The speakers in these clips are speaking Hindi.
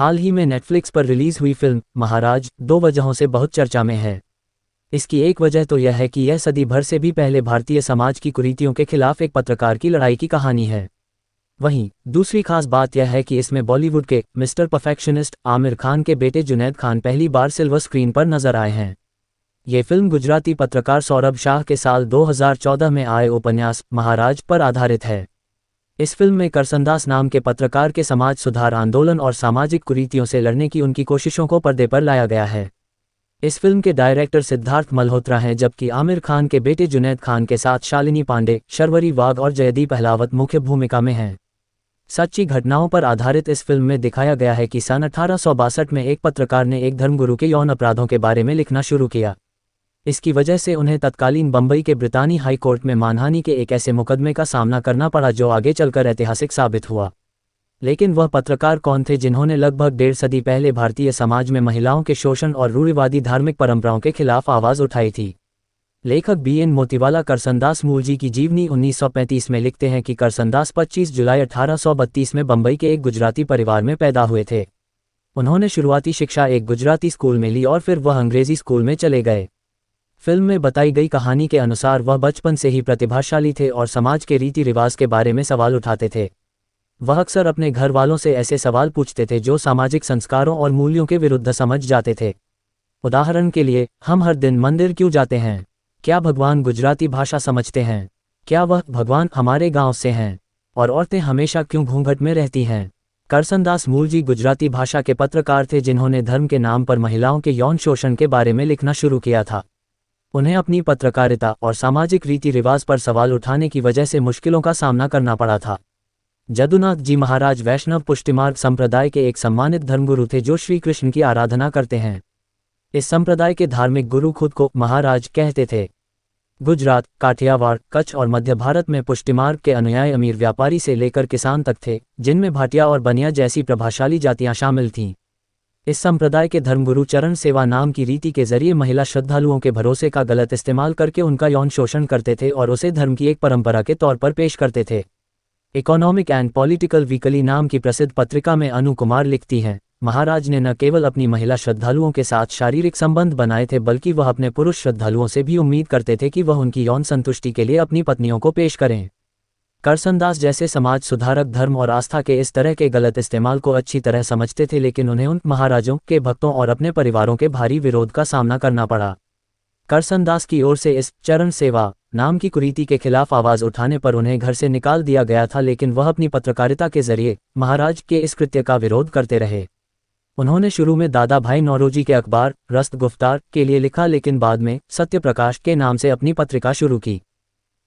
हाल ही में नेटफ्लिक्स पर रिलीज हुई फिल्म महाराज 2 वजहों से बहुत चर्चा में है। इसकी एक वजह तो यह है कि यह सदी भर से भी पहले भारतीय समाज की कुरीतियों के खिलाफ एक पत्रकार की लड़ाई की कहानी है। वहीं दूसरी खास बात यह है कि इसमें बॉलीवुड के मिस्टर परफेक्शनिस्ट आमिर खान के बेटे जुनैद खान पहली बार सिल्वर स्क्रीन पर नजर आए हैं। ये फिल्म गुजराती पत्रकार सौरभ शाह के साल 2014 में आए उपन्यास महाराज पर आधारित है। इस फिल्म में करसनदास नाम के पत्रकार के समाज सुधार आंदोलन और सामाजिक कुरीतियों से लड़ने की उनकी कोशिशों को पर्दे पर लाया गया है। इस फिल्म के डायरेक्टर सिद्धार्थ मल्होत्रा हैं, जबकि आमिर खान के बेटे जुनैद खान के साथ शालिनी पांडे, शर्वरी वाघ और जयदीप अहलावत मुख्य भूमिका में हैं। सच्ची घटनाओं पर आधारित इस फिल्म में दिखाया गया है कि सन 1862 में एक पत्रकार ने एक धर्मगुरु के यौन अपराधों के बारे में लिखना शुरू किया। इसकी वजह से उन्हें तत्कालीन बंबई के ब्रितानी हाई कोर्ट में मानहानि के एक ऐसे मुकदमे का सामना करना पड़ा जो आगे चलकर ऐतिहासिक साबित हुआ। लेकिन वह पत्रकार कौन थे जिन्होंने लगभग 1.5 सदी पहले भारतीय समाज में महिलाओं के शोषण और रूढ़िवादी धार्मिक परंपराओं के खिलाफ आवाज़ उठाई थी? लेखक BN मोतीवाला करसनदास मूलजी की जीवनी 1935 में लिखते हैं कि करसनदास 25 जुलाई 1832 में बंबई के एक गुजराती परिवार में पैदा हुए थे। उन्होंने शुरुआती शिक्षा एक गुजराती स्कूल में ली और फिर वह अंग्रेजी स्कूल में चले गए। फिल्म में बताई गई कहानी के अनुसार वह बचपन से ही प्रतिभाशाली थे और समाज के रीति रिवाज के बारे में सवाल उठाते थे। वह अक्सर अपने घर वालों से ऐसे सवाल पूछते थे जो सामाजिक संस्कारों और मूल्यों के विरुद्ध समझ जाते थे। उदाहरण के लिए, हम हर दिन मंदिर क्यों जाते हैं? क्या भगवान गुजराती भाषा समझते हैं? क्या वह भगवान हमारे गांव से हैं? और औरतें हमेशा क्यों घूंघट में रहती हैं? करसनदास मूलजी गुजराती भाषा के पत्रकार थे जिन्होंने धर्म के नाम पर महिलाओं के यौन शोषण के बारे में लिखना शुरू किया था। उन्हें अपनी पत्रकारिता और सामाजिक रीति रिवाज पर सवाल उठाने की वजह से मुश्किलों का सामना करना पड़ा था। जदुनाथ जी महाराज वैष्णव पुष्टिमार्ग संप्रदाय के एक सम्मानित धर्मगुरु थे जो श्री कृष्ण की आराधना करते हैं। इस संप्रदाय के धार्मिक गुरु खुद को महाराज कहते थे। गुजरात, काठियावाड़, कच्छ और मध्य भारत में पुष्टिमार्ग के अनुयायी अमीर व्यापारी से लेकर किसान तक थे, जिनमें भाटिया और बनिया जैसी प्रभावशाली जातियां शामिल थीं। इस संप्रदाय के धर्मगुरु चरण सेवा नाम की रीति के जरिए महिला श्रद्धालुओं के भरोसे का गलत इस्तेमाल करके उनका यौन शोषण करते थे और उसे धर्म की एक परंपरा के तौर पर पेश करते थे। इकोनॉमिक एंड पॉलिटिकल वीकली नाम की प्रसिद्ध पत्रिका में अनु कुमार लिखती हैं, महाराज ने न केवल अपनी महिला श्रद्धालुओं के साथ शारीरिक संबंध बनाए थे बल्कि वह अपने पुरुष श्रद्धालुओं से भी उम्मीद करते थे कि वह उनकी यौन संतुष्टि के लिए अपनी पत्नियों को पेश करें। करसनदास जैसे समाज सुधारक धर्म और आस्था के इस तरह के गलत इस्तेमाल को अच्छी तरह समझते थे, लेकिन उन्हें उन महाराजों के भक्तों और अपने परिवारों के भारी विरोध का सामना करना पड़ा। करसनदास की ओर से इस चरण सेवा नाम की कुरीति के खिलाफ आवाज उठाने पर उन्हें घर से निकाल दिया गया था, लेकिन वह अपनी पत्रकारिता के जरिए महाराज के इस कृत्य का विरोध करते रहे। उन्होंने शुरू में दादा भाई नौरोजी के अखबार रस्त गुफ्तार के लिए लिखा, लेकिन बाद में सत्य प्रकाश के नाम से अपनी पत्रिका शुरू की।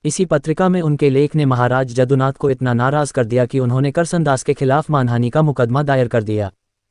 इसी पत्रिका में उनके लेख ने महाराज जदुनाथ को इतना नाराज कर दिया कि उन्होंने करसनदास के खिलाफ मानहानि का मुकदमा दायर कर दिया।